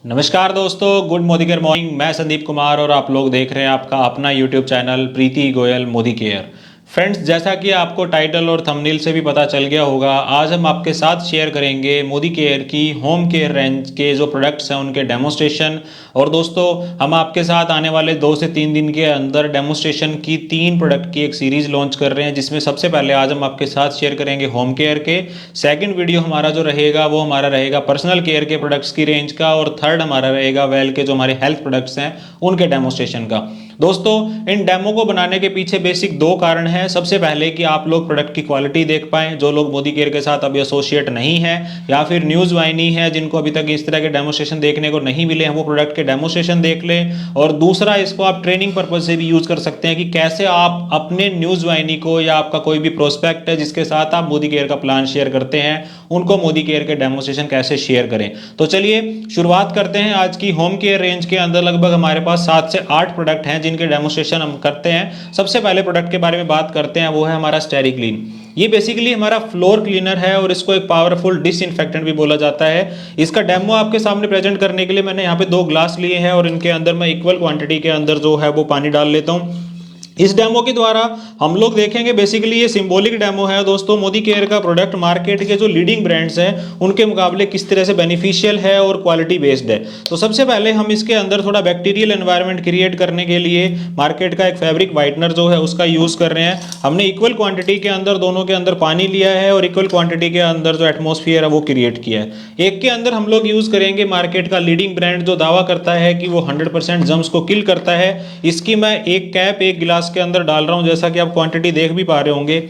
नमस्कार दोस्तों, good Modi care morning. मैं संदीप कुमार और आप लोग देख रहे हैं आपका अपना यूट्यूब चैनल प्रीति गोयल मोदी केयर। फ्रेंड्स, जैसा कि आपको टाइटल और थंबनेल से भी पता चल गया होगा, आज हम आपके साथ शेयर करेंगे मोदी केयर की होम केयर रेंज के जो प्रोडक्ट्स हैं उनके डेमोस्ट्रेशन। और दोस्तों, हम आपके साथ आने वाले 2 से 3 दिन के अंदर डेमोस्ट्रेशन की 3 प्रोडक्ट की एक सीरीज लॉन्च कर रहे हैं, जिसमें सबसे पहले आज हम आपके साथ शेयर करेंगे होम केयर के। सेकंड वीडियो हमारा जो रहेगा वो हमारा रहेगा पर्सनल केयर के प्रोडक्ट्स की रेंज का, और थर्ड हमारा रहेगा वेल के जो हमारे हेल्थ प्रोडक्ट्स हैं उनके डेमोस्ट्रेशन का। दोस्तों, इन डेमो को बनाने के पीछे बेसिक 2 कारण हैं। सबसे पहले कि आप लोग प्रोडक्ट की क्वालिटी देख पाएं, जो लोग मोदी केयर के साथ अभी एसोसिएट नहीं है या फिर न्यूज़ वाहिनी है जिनको अभी तक इस तरह के डेमोस्ट्रेशन देखने को नहीं मिले हैं, वो प्रोडक्ट के डेमोस्ट्रेशन देख लें। और दूसरा, इसको आप ट्रेनिंग पर्पज से भी यूज कर सकते हैं कि कैसे आप अपने न्यूज़ वाहिनी को या आपका कोई भी प्रोस्पेक्ट है जिसके साथ आप मोदी केयर का प्लान शेयर करते हैं, उनको मोदी केयर के डेमोस्ट्रेशन कैसे शेयर करें। तो चलिए शुरुआत करते हैं। आज की होम केयर रेंज के अंदर लगभग हमारे पास 7 से 8 प्रोडक्ट हैं जिनके डेमोस्ट्रेशन हम करते हैं। सबसे पहले प्रोडक्ट के बारे में बात करते हैं, वो है हमारा स्टेरी क्लीन। ये बेसिकली हमारा फ्लोर क्लीनर है और इसको एक पावरफुल डिसइंफेक्टेंट भी बोला जाता है। इसका डेमो आपके सामने प्रेजेंट करने के लिए मैंने यहाँ पे 2 ग्लास लिए हैं और इनके अंदर मैं इक्वल क्वांटिटी के अंदर जो है वो पानी डाल लेता हूँ। इस डेमो के द्वारा हम लोग देखेंगे, बेसिकली ये सिंबॉलिक डेमो है दोस्तों, मोदी केयर का प्रोडक्ट मार्केट के जो लीडिंग ब्रांड्स हैं उनके मुकाबले किस तरह से बेनिफिशियल है और क्वालिटी बेस्ड है। तो सबसे पहले हम इसके अंदर थोड़ा बैक्टीरियल एनवायरनमेंट क्रिएट करने के लिए मार्केट का एक फैब्रिक वाइटनर जो है उसका यूज कर रहे हैं। हमने इक्वल क्वांटिटी के अंदर दोनों के अंदर पानी लिया है और इक्वल क्वांटिटी के अंदर जो एटमॉस्फेयर है वो क्रिएट किया है। एक के अंदर हम लोग यूज करेंगे मार्केट का लीडिंग ब्रांड जो दावा करता है कि वो 100% जम्स को किल करता है। इसकी मैं एक कैप एक गिलास के अंदर डाल रहा हूं, जैसा कि आप क्वांटिटी देख भी पा रहे होंगे।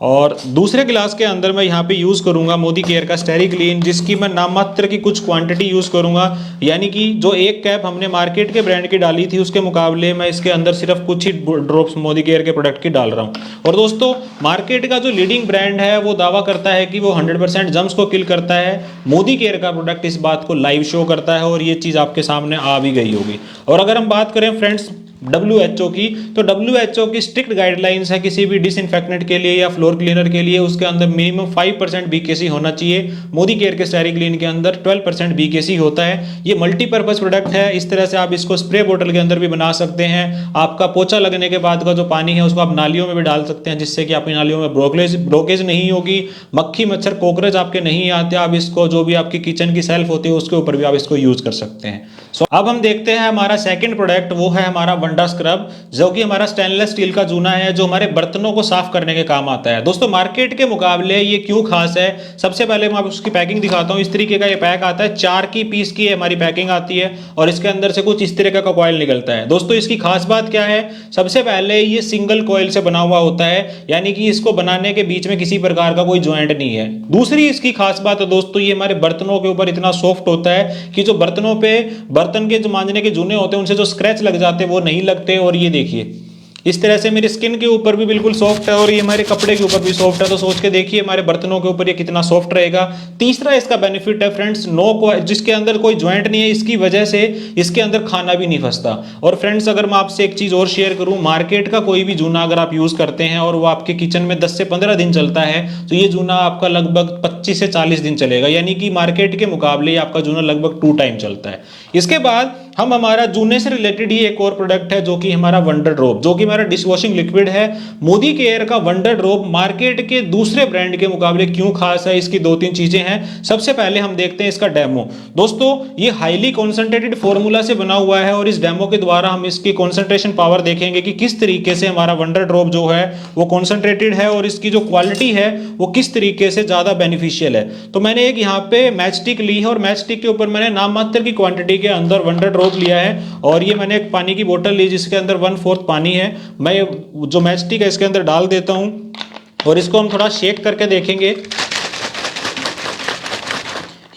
और दूसरे गिलास के अंदर मैं यहाँ पे यूज़ करूँगा मोदी केयर का स्टेरी क्लीन, जिसकी मैं नाम मात्र की कुछ क्वांटिटी यूज़ करूँगा। यानी कि जो एक कैप हमने मार्केट के ब्रांड की डाली थी उसके मुकाबले मैं इसके अंदर सिर्फ कुछ ही ड्रॉप्स मोदी केयर के प्रोडक्ट की डाल रहा हूँ। और दोस्तों, मार्केट का जो लीडिंग ब्रांड है वो दावा करता है कि वो 100% जम्स को किल करता है। मोदी केयर का प्रोडक्ट इस बात को लाइव शो करता है और ये चीज़ आपके सामने आ भी गई होगी। और अगर हम बात करें फ्रेंड्स WHO की, तो WHO की स्ट्रिक्ट गाइडलाइंस है किसी भी डिसइंफेक्टेंट के लिए या फ्लोर क्लीनर के लिए उसके अंदर मिनिमम 5% BKC होना चाहिए। मोदी केयर के स्टेरी क्लीन के अंदर 12% BKC होता है। ये मल्टीपर्पज प्रोडक्ट है। इस तरह से आप इसको स्प्रे बोतल के अंदर भी बना सकते हैं। आपका पोछा लगने के बाद का जो पानी है उसको आप नालियों में भी डाल सकते हैं, जिससे कि आपकी नालियों में ब्रोकेज नहीं होगी, मक्खी मच्छर कॉकरोच आपके नहीं आते। आप इसको जो भी आपकी किचन की सेल्फ होती है उसके ऊपर भी आप इसको यूज कर सकते हैं। सो अब हम देखते हैं हमारा सेकंड प्रोडक्ट, वो है हमारा वंडा स्क्रब, जो कि हमारा स्टेनलेस स्टील का जूना है जो हमारे बर्तनों को साफ करने के काम आता है। दोस्तों, मार्केट के मुकाबले ये क्यों खास है, सबसे पहले मैं आपको उसकी पैकिंग दिखाता हूँ। इस तरीके का ये पैक आता है, 4 की पीस की हमारी पैकिंग आती है और इसके अंदर से कुछ इस तरीके का कॉइल निकलता है। दोस्तों, इसकी खास बात क्या है, सबसे पहले ये सिंगल कॉइल से बना हुआ होता है, यानी कि इसको बनाने के बीच में किसी प्रकार का कोई ज्वाइंट नहीं है। दूसरी इसकी खास बात है दोस्तों, ये हमारे बर्तनों के ऊपर इतना सॉफ्ट होता है कि जो बर्तनों पे बर्तन के जो मांजने के जूने होते हैं उनसे जो स्क्रैच लग जाते हैं वो नहीं लगते। और ये देखिए, इस तरह से मेरी स्किन के ऊपर भी बिल्कुल सॉफ्ट है और ये हमारे कपड़े के ऊपर भी सॉफ्ट है। तो सोच के देखिए हमारे बर्तनों के ऊपर ये कितना सॉफ्ट रहेगा। तीसरा इसका बेनिफिट है फ्रेंड्स, जिसके अंदर कोई ज्वाइंट नहीं है, इसकी वजह से इसके अंदर खाना भी नहीं फंसता। और फ्रेंड्स, अगर मैं आपसे एक चीज और शेयर करूं, मार्केट का कोई भी जूना अगर आप यूज करते हैं और वो आपके किचन में 10 से 15 दिन चलता है, तो ये जूना आपका लगभग 25 से 40 दिन चलेगा। यानी कि मार्केट के मुकाबले आपका जूना लगभग 2 टाइम चलता है। इसके बाद हम हमारा जूने से रिलेटेड ही एक और प्रोडक्ट है जो कि हमारा वंडर ड्रॉप, जो कि हमारा डिशवॉशिंग लिक्विड है। मोदी केयर का वंडर ड्रॉप मार्केट के दूसरे ब्रांड के मुकाबले क्यों खास है, इसकी 2-3 चीजें हैं। सबसे पहले हम देखते हैं इसका डेमो। दोस्तों, ये हाईली कॉन्सेंट्रेटेड फॉर्मूला से बना हुआ है और इस डेमो के द्वारा हम इसकी कॉन्सेंट्रेशन पावर देखेंगे कि किस तरीके से हमारा वंडर ड्रॉप जो है वो कॉन्सेंट्रेटेड है और इसकी जो क्वालिटी है वो किस तरीके से ज्यादा बेनिफिशियल है। तो मैंने एक यहाँ पे मैच स्टिक ली है और मैच स्टिक के ऊपर मैंने नाम मात्र की क्वांटिटी के अंदर वंडर ड्रॉप लिया है और ये मैंने एक पानी की बोतल ली जिसके अंदर 1/4 पानी है। मैं जो मैच स्टिक है इसके अंदर डाल देता हूं और इसको हम थोड़ा शेक करके देखेंगे।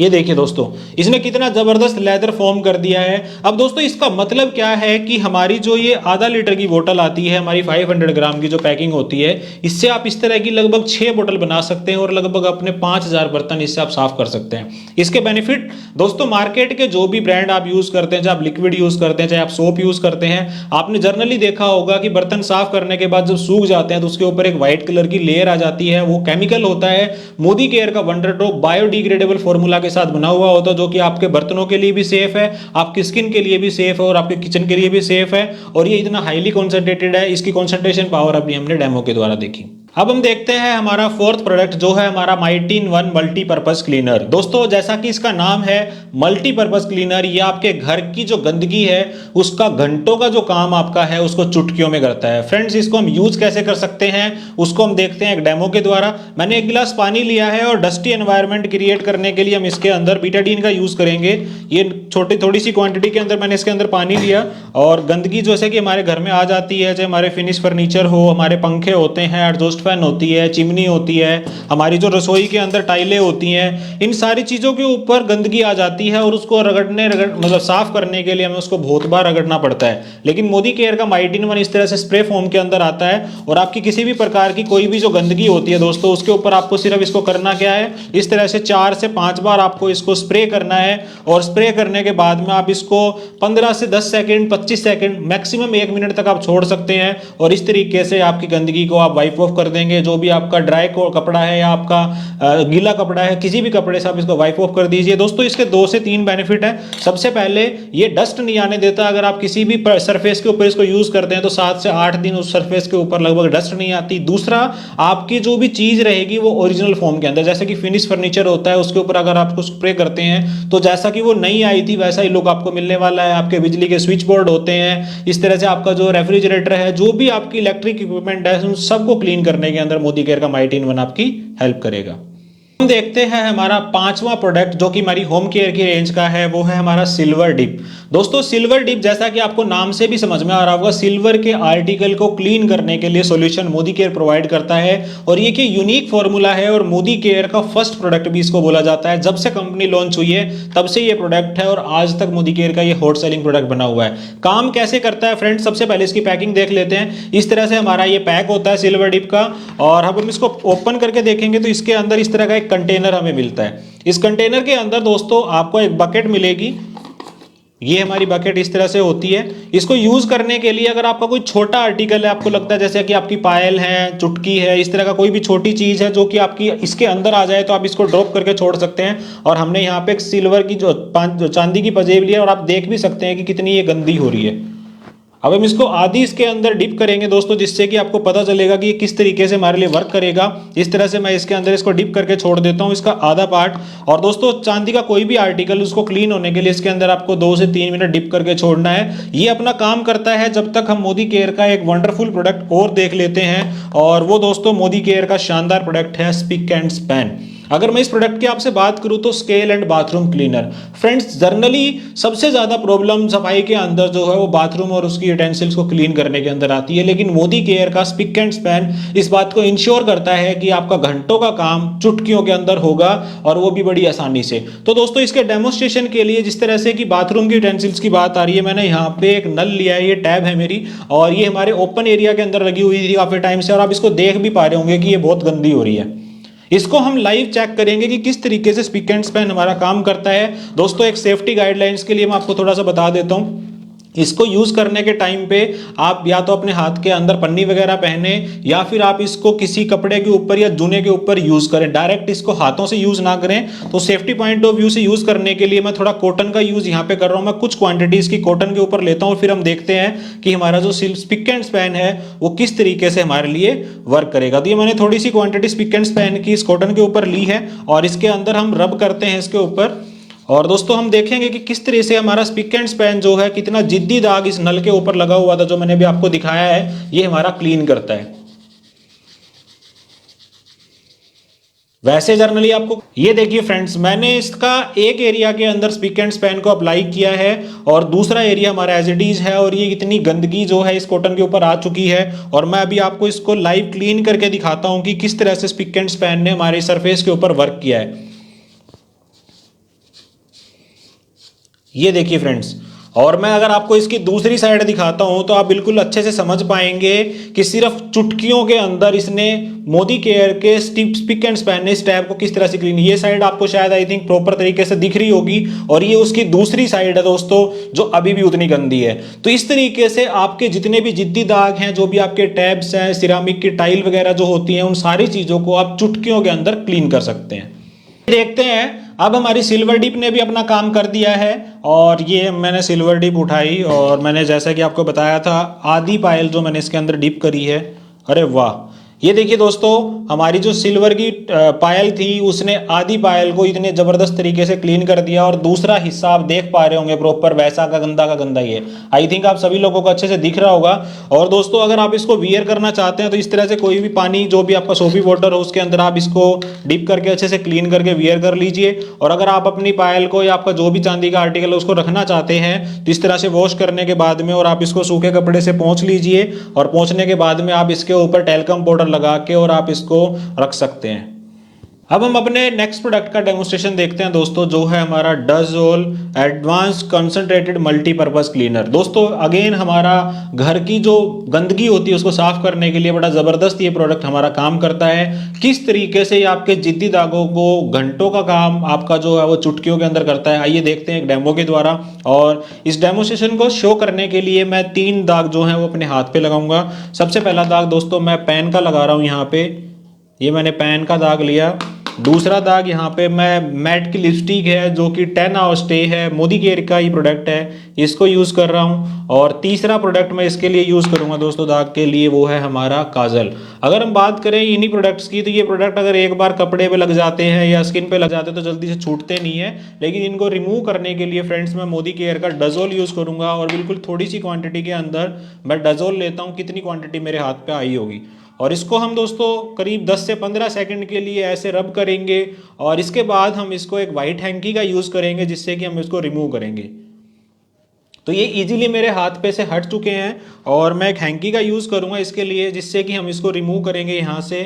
ये देखिए दोस्तों, इसने कितना जबरदस्त लेदर फॉर्म कर दिया है। अब दोस्तों, इसका मतलब क्या है कि हमारी जो ये आधा लीटर की बोतल आती है, हमारी 500 ग्राम की जो पैकिंग होती है, इससे आप इस तरह की लगभग 6 बोतल बना सकते हैं और लगभग अपने 5000 बर्तन इससे आप साफ कर सकते हैं। इसके बेनिफिट दोस्तों, मार्केट के जो भी ब्रांड आप यूज करते हैं, चाहे आप लिक्विड यूज करते हैं, चाहे आप सोप यूज करते हैं, आपने जर्नली देखा होगा कि बर्तन साफ करने के बाद जब सूख जाते हैं तो उसके ऊपर एक व्हाइट कलर की लेयर आ जाती है, वो केमिकल होता है। मोदी केयर का वंडर ड्रॉप बायोडिग्रेडेबल फॉर्मूला के साथ बना हुआ होता है, जो कि आपके बर्तनों के लिए भी सेफ है, आपकी स्किन के लिए भी सेफ है और आपके किचन के लिए भी सेफ है। और ये इतना हाईली कॉन्सेंट्रेटेड है, इसकी कॉन्सेंट्रेशन पावर अभी हमने डेमो के द्वारा देखी। अब हम देखते हैं हमारा फोर्थ प्रोडक्ट जो है हमारा माइटिन वन मल्टीपर्पज क्लीनर। दोस्तों जैसा कि इसका नाम है मल्टीपर्पज क्लीनर, ये आपके घर की जो गंदगी है उसका घंटों का जो काम आपका है उसको चुटकियों में करता है। फ्रेंड्स इसको हम यूज कैसे कर सकते हैं उसको हम देखते हैं एक डेमो के द्वारा। मैंने एक गिलास पानी लिया है और डस्टी एनवायरनमेंट क्रिएट करने के लिए हम इसके अंदर बीटाडीन का यूज करेंगे। ये छोटी थोड़ी सी क्वांटिटी के अंदर मैंने इसके अंदर पानी लिया और गंदगी जैसे कि हमारे घर में आ जाती है, चाहे हमारे फिनिश फर्नीचर हो, हमारे पंखे होते हैं, एग्जॉस्ट फैन होती है, चिमनी होती है, हमारी जो रसोई के अंदर टाइलें होती हैं, इन सारी चीज़ों के ऊपर गंदगी आ जाती है और उसको मतलब साफ करने के लिए हमें उसको बहुत बार रगड़ना पड़ता है। लेकिन मोदी केयर का माइटिन वन इस तरह से स्प्रे फॉर्म के अंदर आता है और आपकी किसी भी प्रकार की कोई भी जो गंदगी होती है दोस्तों उसके ऊपर आपको सिर्फ इसको करना क्या है, इस तरह से 4 से 5 बार आपको इसको स्प्रे करना है। और स्प्रे करने के बाद में आप इसको 15 से 10 सेकेंड 25 सेकेंड मैक्सिमम 1 मिनट तक आप छोड़ सकते हैं और इस तरीके से आपकी गंदगी को आप वाइप ऑफ कर देंगे। जो भी आपका ड्राई कपड़ा है या आपका गीला कपड़ा है, किसी भी कपड़े से आप इसको वाइप ऑफ कर दीजिए। दोस्तों इसके 2 से 3 बेनिफिट है। सबसे पहले ये डस्ट नहीं आने देता। अगर आप किसी भी सरफेस के ऊपर इसको यूज करते हैं तो 7 से 8 दिन उस सरफेस के ऊपर लगभग डस्ट नहीं आती। दूसरा, आपकी जो भी चीज रहेगी वो ओरिजिनल फॉर्म के अंदर, जैसे कि फिनिश फर्नीचर होता है उसके ऊपर अगर आप स्प्रे करते हैं तो जैसा कि वो नई आई थी वैसा ही लुक आपको मिलने वाला है। आपके बिजली के स्विच बोर्ड होते हैं, इस तरह से आपका जो रेफ्रिजरेटर है, जो भी आपकी इलेक्ट्रिक इक्विपमेंट है, उन सबको क्लीन करने के अंदर मोदी केयर का माइटिन वन आपकी हेल्प करेगा। हम देखते हैं हमारा 5वां प्रोडक्ट जो कि हमारी होम केयर की रेंज का है, वो है हमारा सिल्वर डिप। दोस्तों सिल्वर डिप जैसा कि आपको नाम से भी समझ में आ रहा होगा, सिल्वर के आर्टिकल को क्लीन करने के लिए सॉल्यूशन मोदी केयर प्रोवाइड करता है और ये कि यूनिक फॉर्मूला है और मोदी केयर का फर्स्ट प्रोडक्ट भी इसको बोला जाता है। जब से कंपनी लॉन्च हुई है तब से ये प्रोडक्ट है और आज तक मोदी केयर का ये हॉट सेलिंग प्रोडक्ट बना हुआ है। काम कैसे करता है फ्रेंड्स, सबसे पहले इसकी पैकिंग देख लेते हैं। इस तरह से हमारा ये पैक होता है सिल्वर डिप का और हम इसको ओपन करके देखेंगे तो इसके अंदर इस तरह का एक कंटेनर हमें मिलता है। इस कंटेनर के अंदर दोस्तों आपको एक बकेट मिलेगी। ये हमारी बकेट इस तरह से होती है। इसको यूज करने के लिए अगर आपका कोई छोटा आर्टिकल है, आपको लगता है जैसे कि आपकी पायल है, चुटकी है, इस तरह का कोई भी छोटी चीज है जो कि आपकी इसके अंदर आ जाए तो आप इसको ड्रॉप करके छोड़ सकते हैं। और हमने यहाँ पे एक सिल्वर की जो चांदी की पजेब ली है और आप देख भी सकते हैं कि कितनी ये गंदी हो रही है। अब हम इसको आधी इसके अंदर डिप करेंगे दोस्तों, जिससे कि आपको पता चलेगा कि ये किस तरीके से हमारे लिए वर्क करेगा। इस तरह से मैं इसके अंदर इसको डिप करके छोड़ देता हूँ इसका आधा पार्ट। और दोस्तों चांदी का कोई भी आर्टिकल उसको क्लीन होने के लिए इसके अंदर आपको 2 से 3 मिनट डिप करके छोड़ना है। ये अपना काम करता है जब तक हम मोदी केयर का एक वंडरफुल प्रोडक्ट और देख लेते हैं और वो दोस्तों मोदी केयर का शानदार प्रोडक्ट है स्पिक एंड स्पैन। अगर मैं इस प्रोडक्ट की आपसे बात करूं तो scale and bathroom cleaner. Friends generally सबसे ज्यादा प्रॉब्लम सफाई के अंदर जो है वो बाथरूम और उसकी यूटेंसिल्स को क्लीन करने के अंदर आती है, लेकिन मोदी केयर का स्पिक एंड स्पैन इस बात को इंश्योर करता है कि आपका घंटों का काम चुटकियों के अंदर होगा और वो भी बड़ी आसानी से। तो दोस्तों इसके डेमोस्ट्रेशन के लिए जिस तरह से कि बाथरूम की यूटेंसिल्स की बात आ रही है, मैंने यहाँ पे एक नल लिया है, ये टैब है मेरी और ये हमारे ओपन एरिया के अंदर लगी हुई थी काफी टाइम से और आप इसको देख भी पा रहे होंगे कि ये बहुत गंदी हो रही है। इसको हम लाइव चेक करेंगे कि किस तरीके से स्पिक एंड स्पैन हमारा काम करता है। दोस्तों एक सेफ्टी गाइडलाइंस के लिए मैं आपको थोड़ा सा बता देता हूं। इसको यूज करने के टाइम पे आप या तो अपने हाथ के अंदर पन्नी वगैरह पहने या फिर आप इसको किसी कपड़े के ऊपर या जूने के ऊपर यूज करें। डायरेक्ट इसको हाथों से यूज ना करें। तो सेफ्टी पॉइंट ऑफ व्यू से यूज करने के लिए मैं थोड़ा कॉटन का यूज यहाँ पे कर रहा हूँ। मैं कुछ क्वांटिटी इसकी कॉटन के ऊपर लेता हूँ, फिर हम देखते हैं कि हमारा जो स्पिक एंड स्पैन है वो किस तरीके से हमारे लिए वर्क करेगा। तो ये मैंने थोड़ी सी क्वांटिटी स्पिक एंड स्पैन की इस कॉटन के ऊपर ली है और इसके अंदर हम रब करते हैं इसके ऊपर। और दोस्तों हम देखेंगे कि किस तरह से हमारा स्पिक एंड स्पैन जो है कितना जिद्दी दाग इस नल के ऊपर लगा हुआ था जो मैंने भी आपको दिखाया है, ये हमारा क्लीन करता है। वैसे जनरली आपको ये देखिए फ्रेंड्स, मैंने इसका एक एरिया के अंदर स्पिक एंड स्पैन को अप्लाई किया है और दूसरा एरिया हमारा एज इट इज है और ये इतनी गंदगी जो है इस कॉटन के ऊपर आ चुकी है और मैं अभी आपको इसको लाइव क्लीन करके दिखाता हूं कि किस तरह से स्पिक एंड स्पैन ने हमारे सरफेस के ऊपर वर्क किया है। ये देखिए फ्रेंड्स, और मैं अगर आपको इसकी दूसरी साइड दिखाता हूं तो आप बिल्कुल अच्छे से समझ पाएंगे कि सिर्फ चुटकियों के अंदर इसने मोदी केयर के स्पिक एंड स्पैन ने इस टैब को किस तरह से क्लीन। ये साइड आपको शायद आई थिंक प्रॉपर तरीके से दिख रही होगी और ये उसकी दूसरी साइड है दोस्तों जो अभी भी उतनी गंदी है। तो इस तरीके से आपके जितने भी जिद्दी दाग हैं, जो भी आपके टैब्स हैं, सिरामिक की टाइल वगैरह जो होती हैं, उन सारी चीजों को आप चुटकियों के अंदर क्लीन कर सकते हैं। देखते हैं अब हमारी सिल्वर डिप ने भी अपना काम कर दिया है और ये मैंने सिल्वर डिप उठाई और मैंने जैसा कि आपको बताया था आधी पायल जो मैंने इसके अंदर डिप करी है। अरे वाह, ये देखिए दोस्तों, हमारी जो सिल्वर की पायल थी उसने आधी पायल को इतने जबरदस्त तरीके से क्लीन कर दिया और दूसरा हिस्सा आप देख पा रहे होंगे प्रॉपर वैसा का गंदा ही है। आई थिंक आप सभी लोगों को अच्छे से दिख रहा होगा। और दोस्तों अगर आप इसको वियर करना चाहते हैं तो इस तरह से कोई भी पानी जो भी आपका सोपी वाटर हो उसके अंदर आप इसको डिप करके अच्छे से क्लीन करके वियर कर लीजिए। और अगर आप अपनी पायल को या आपका जो भी चांदी का आर्टिकल है उसको रखना चाहते हैं तो इस तरह से वॉश करने के बाद में और आप इसको सूखे कपड़े से पोंछ लीजिए और पोंछने के बाद में आप इसके ऊपर टेल्कम पाउडर लगा के और आप इसको रख सकते हैं। अब हम अपने नेक्स्ट प्रोडक्ट का डेमोस्ट्रेशन देखते हैं दोस्तों, जो है हमारा डजोल एडवांस कंसंट्रेटेड मल्टीपर्पज क्लीनर। दोस्तों अगेन हमारा घर की जो गंदगी होती है उसको साफ करने के लिए बड़ा जबरदस्त ये प्रोडक्ट हमारा काम करता है। किस तरीके से ये आपके जिद्दी दागों को घंटों का काम आपका जो है वो चुटकियों के अंदर करता है, आइए देखते हैं एक डेमो के द्वारा। और इस डेमोस्ट्रेशन को शो करने के लिए मैं 3 दाग जो है वो अपने हाथ पे लगाऊंगा। सबसे पहला दाग दोस्तों मैं पेन का लगा रहा हूं यहाँ पे, ये मैंने पेन का दाग लिया। दूसरा दाग यहाँ पे मैं मैट की लिपस्टिक है जो कि 10 आवर स्टे है, मोदी केयर का ही प्रोडक्ट है, इसको यूज़ कर रहा हूँ। और तीसरा प्रोडक्ट मैं इसके लिए यूज़ करूँगा दोस्तों दाग के लिए, वो है हमारा काजल। अगर हम बात करें इन्हीं प्रोडक्ट्स की तो ये प्रोडक्ट अगर एक बार कपड़े पे लग जाते हैं या स्किन पे लग जाते हैं तो जल्दी से छूटते नहीं है, लेकिन इनको रिमूव करने के लिए फ्रेंड्स मैं मोदी केयर का डजोल यूज़ करूँगा। और बिल्कुल थोड़ी सी क्वान्टिटी के अंदर मैं डजोल लेता हूँ, कितनी क्वान्टिटी मेरे हाथ पर आई होगी। और इसको हम दोस्तों करीब 10 से 15 सेकंड के लिए ऐसे रब करेंगे और इसके बाद हम इसको एक वाइट हैंकी का यूज़ करेंगे जिससे कि हम इसको रिमूव करेंगे। तो ये इजीली मेरे हाथ पे से हट चुके हैं और मैं एक हैंकी का यूज़ करूँगा इसके लिए, जिससे कि हम इसको रिमूव करेंगे यहाँ से।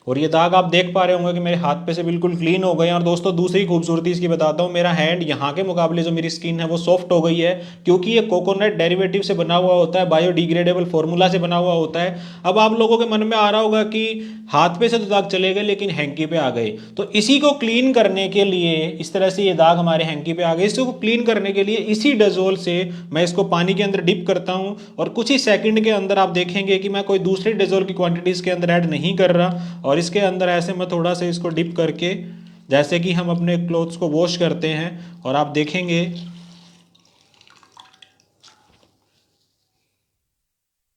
और ये दाग आप देख पा रहे होंगे कि मेरे हाथ पे से बिल्कुल क्लीन हो गए हैं। और दोस्तों दूसरी खूबसूरती इसकी बताता हूँ, मेरा हैंड यहाँ के मुकाबले जो मेरी स्किन है वो सॉफ्ट हो गई है, क्योंकि ये कोकोनट डेरिवेटिव से बना हुआ होता है, बायोडिग्रेडेबल फार्मूला से बना हुआ होता है। अब आप लोगों के मन में आ रहा होगा कि हाथ पे से तो दाग चले गए लेकिन हैंकी पे आ गए, तो इसी को क्लीन करने के लिए इस तरह से ये दाग हमारे हैंकी पे आ गए, इसको क्लीन करने के लिए इसी डजोल से मैं इसको पानी के अंदर डिप करता हूँ और कुछ ही सेकंड के अंदर आप देखेंगे कि मैं कोई दूसरी डजोल की क्वांटिटी इसके अंदर ऐड नहीं कर रहा। और इसके अंदर ऐसे मैं थोड़ा सा इसको डिप करके जैसे कि हम अपने क्लोथ्स को वॉश करते हैं, और आप देखेंगे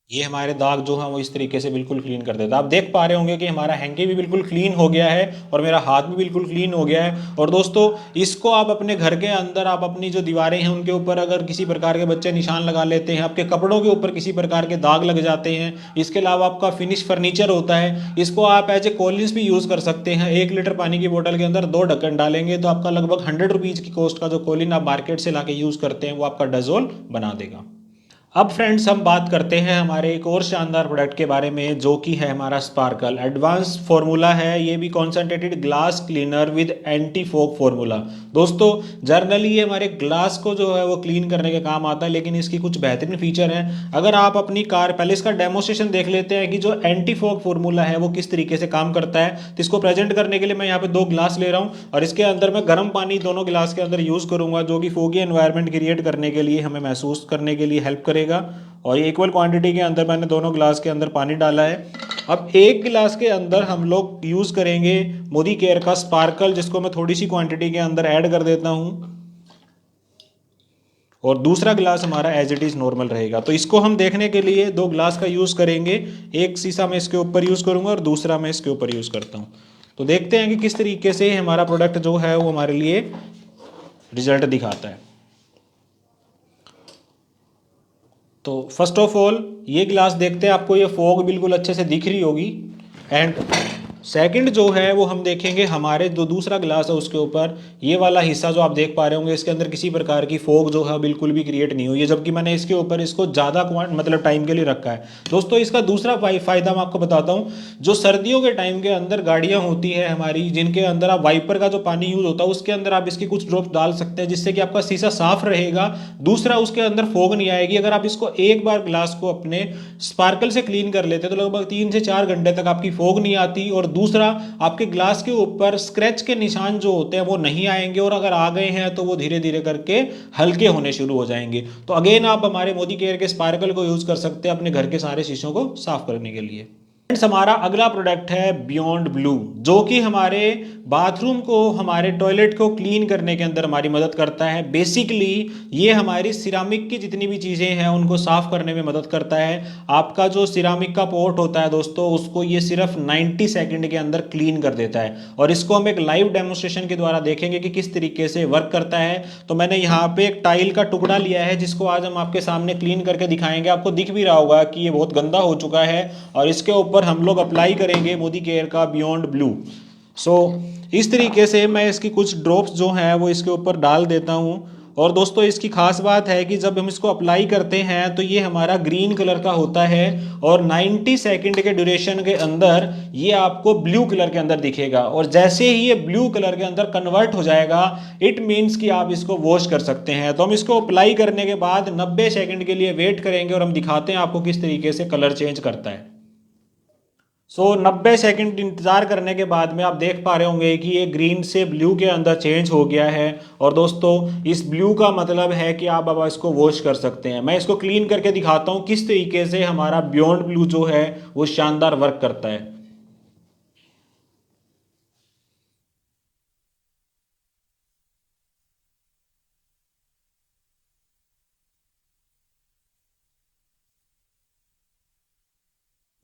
ये हमारे दाग जो हैं वो इस तरीके से बिल्कुल क्लीन कर देता है। आप देख पा रहे होंगे कि हमारा हैंकी भी बिल्कुल क्लीन हो गया है और मेरा हाथ भी बिल्कुल क्लीन हो गया है। और दोस्तों इसको आप अपने घर के अंदर आप अपनी जो दीवारें हैं उनके ऊपर अगर किसी प्रकार के बच्चे निशान लगा लेते हैं, आपके कपड़ों के ऊपर किसी प्रकार के दाग लग जाते हैं, इसके अलावा आपका फिनिश फर्नीचर होता है, इसको आप एज ए कोलिन्स भी यूज़ कर सकते हैं। 1 लीटर पानी की बोतल के अंदर 2 ढक्कन डालेंगे तो आपका लगभग 100 रुपीज़ की कॉस्ट का जो कोलिन आप मार्केट से ला के यूज़ करते हैं वो आपका डजोल बना देगा। अब फ्रेंड्स हम बात करते हैं हमारे एक और शानदार प्रोडक्ट के बारे में, जो कि है हमारा स्पार्कल एडवांस फार्मूला है। ये भी concentrated glass cleaner with anti fog formula. दोस्तों जनरली ये हमारे ग्लास को जो है वो क्लीन करने के काम आता है, लेकिन इसकी कुछ बेहतरीन फीचर हैं। अगर आप अपनी कार, पहले इसका डेमोस्ट्रेशन देख लेते हैं कि जो एंटी फोग फार्मूला है वो किस तरीके से काम करता है। तो इसको प्रेजेंट करने के लिए मैं यहाँ पे 2 गिलास ले रहा हूँ और इसके अंदर मैं गर्म पानी दोनों गिलास के अंदर यूज़ करूँगा, जो कि फोगी एनवायरनमेंट क्रिएट करने के लिए हमें महसूस करने के लिए हेल्प करेगा। और ये इक्वल क्वांटिटी के अंदर मैंने दोनों गिलास के अंदर पानी डाला है। अब एक गिलास के अंदर हम लोग यूज़ करेंगे मोदी केयर का स्पार्कल, जिसको मैं थोड़ी सी क्वांटिटी के अंदर ऐड कर देता हूँ, और दूसरा गिलास हमारा एज इट इज़ नॉर्मल रहेगा। तो इसको हम देखने के लिए 2 गिलास का यूज़ करेंगे, एक शीशा मैं इसके ऊपर यूज़ करूँगा और दूसरा मैं इसके ऊपर यूज़ करता हूँ। तो देखते हैं कि किस तरीके से हमारा प्रोडक्ट जो है वो हमारे लिए रिजल्ट दिखाता है। तो फर्स्ट ऑफ ऑल ये गिलास देखते हैं, आपको ये फॉग बिल्कुल अच्छे से दिख रही होगी। एंड सेकंड जो है वो हम देखेंगे हमारे जो दूसरा गिलास है उसके ऊपर ये वाला हिस्सा जो आप देख पा रहे होंगे, इसके अंदर किसी प्रकार की फॉग जो है बिल्कुल भी क्रिएट नहीं हुई है, जबकि मैंने इसके ऊपर इसको ज़्यादा मतलब टाइम के लिए रखा है। दोस्तों इसका दूसरा फ़ायदा मैं आपको बताता हूँ। जो सर्दियों के टाइम के अंदर गाड़ियाँ होती है हमारी, जिनके अंदर आप वाइपर का जो पानी यूज़ होता है उसके अंदर आप इसकी कुछ ड्रॉप्स डाल सकते हैं, जिससे कि आपका शीशा साफ रहेगा। दूसरा उसके अंदर फॉग नहीं आएगी। अगर आप इसको एक बार ग्लास को अपने स्पार्कल से क्लीन कर लेते हैं तो लगभग 3 से 4 घंटे तक आपकी फॉग नहीं आती। और दूसरा आपके ग्लास के ऊपर स्क्रैच के निशान जो होते हैं वो नहीं आएंगे, और अगर आ गए हैं तो वो धीरे धीरे करके हल्के होने शुरू हो जाएंगे। तो अगेन आप हमारे मोदी केयर के स्पार्कल को यूज़ कर सकते हैं अपने घर के सारे शीशों को साफ करने के लिए। फ्रेंड्स, हमारा अगला प्रोडक्ट है बियॉन्ड ब्लू, जो कि हमारे बाथरूम को, हमारे टॉयलेट को क्लीन करने के अंदर हमारी मदद करता है। बेसिकली ये हमारी सिरामिक की जितनी भी चीज़ें हैं उनको साफ करने में मदद करता है। आपका जो सिरामिक का पॉट होता है दोस्तों, उसको ये सिर्फ 90 सेकंड के अंदर क्लीन कर देता है। और इसको हम एक लाइव डेमोस्ट्रेशन के द्वारा देखेंगे कि किस तरीके से वर्क करता है। तो मैंने यहाँ पे एक टाइल का टुकड़ा लिया है, जिसको आज हम आपके सामने क्लीन करके दिखाएंगे। आपको दिख भी रहा होगा कि ये बहुत गंदा हो चुका है, और इसके ऊपर हम लोग अप्लाई करेंगे मोदी केयर का बियॉन्ड ब्लू। सो इस तरीके से मैं इसकी कुछ ड्रॉप्स जो हैं वो इसके ऊपर डाल देता हूँ। और दोस्तों, इसकी खास बात है कि जब हम इसको अप्लाई करते हैं तो ये हमारा ग्रीन कलर का होता है, और 90 सेकंड के ड्यूरेशन के अंदर ये आपको ब्लू कलर के अंदर दिखेगा। और जैसे ही ये ब्लू कलर के अंदर कन्वर्ट हो जाएगा, इट मीन्स कि आप इसको वॉश कर सकते हैं। तो हम इसको अप्लाई करने के बाद 90 सेकंड के लिए वेट करेंगे, और हम दिखाते हैं आपको किस तरीके से कलर चेंज करता है। 90 सेकंड इंतज़ार करने के बाद में आप देख पा रहे होंगे कि ये ग्रीन से ब्लू के अंदर चेंज हो गया है। और दोस्तों, इस ब्लू का मतलब है कि आप अब इसको वॉश कर सकते हैं। मैं इसको क्लीन करके दिखाता हूँ किस तरीके से हमारा बियॉन्ड ब्लू जो है वो शानदार वर्क करता है।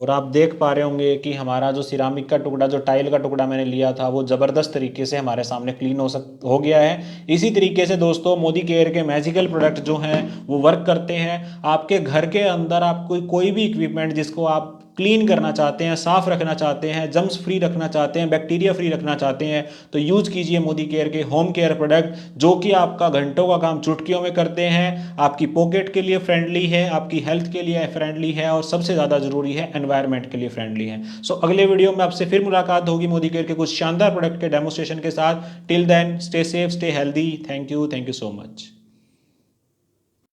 और आप देख पा रहे होंगे कि हमारा जो सिरामिक का टुकड़ा, जो टाइल का टुकड़ा मैंने लिया था, वो ज़बरदस्त तरीके से हमारे सामने क्लीन हो गया है। इसी तरीके से दोस्तों, मोदी केयर के मैजिकल प्रोडक्ट जो हैं वो वर्क करते हैं। आपके घर के अंदर आप कोई भी इक्विपमेंट जिसको आप क्लीन करना चाहते हैं, साफ रखना चाहते हैं, जम्स फ्री रखना चाहते हैं, बैक्टीरिया फ्री रखना चाहते हैं, तो यूज़ कीजिए मोदी केयर के होम केयर प्रोडक्ट, जो कि आपका घंटों का काम चुटकियों में करते हैं। आपकी पॉकेट के लिए फ्रेंडली है, आपकी हेल्थ के लिए फ्रेंडली है, और सबसे ज़्यादा ज़रूरी है एनवायरनमेंट के लिए फ्रेंडली है। सो अगले वीडियो में आपसे फिर मुलाकात होगी मोदी केयर के कुछ शानदार प्रोडक्ट के डेमोस्ट्रेशन के साथ। Till then, stay safe, stay healthy. Thank you so much.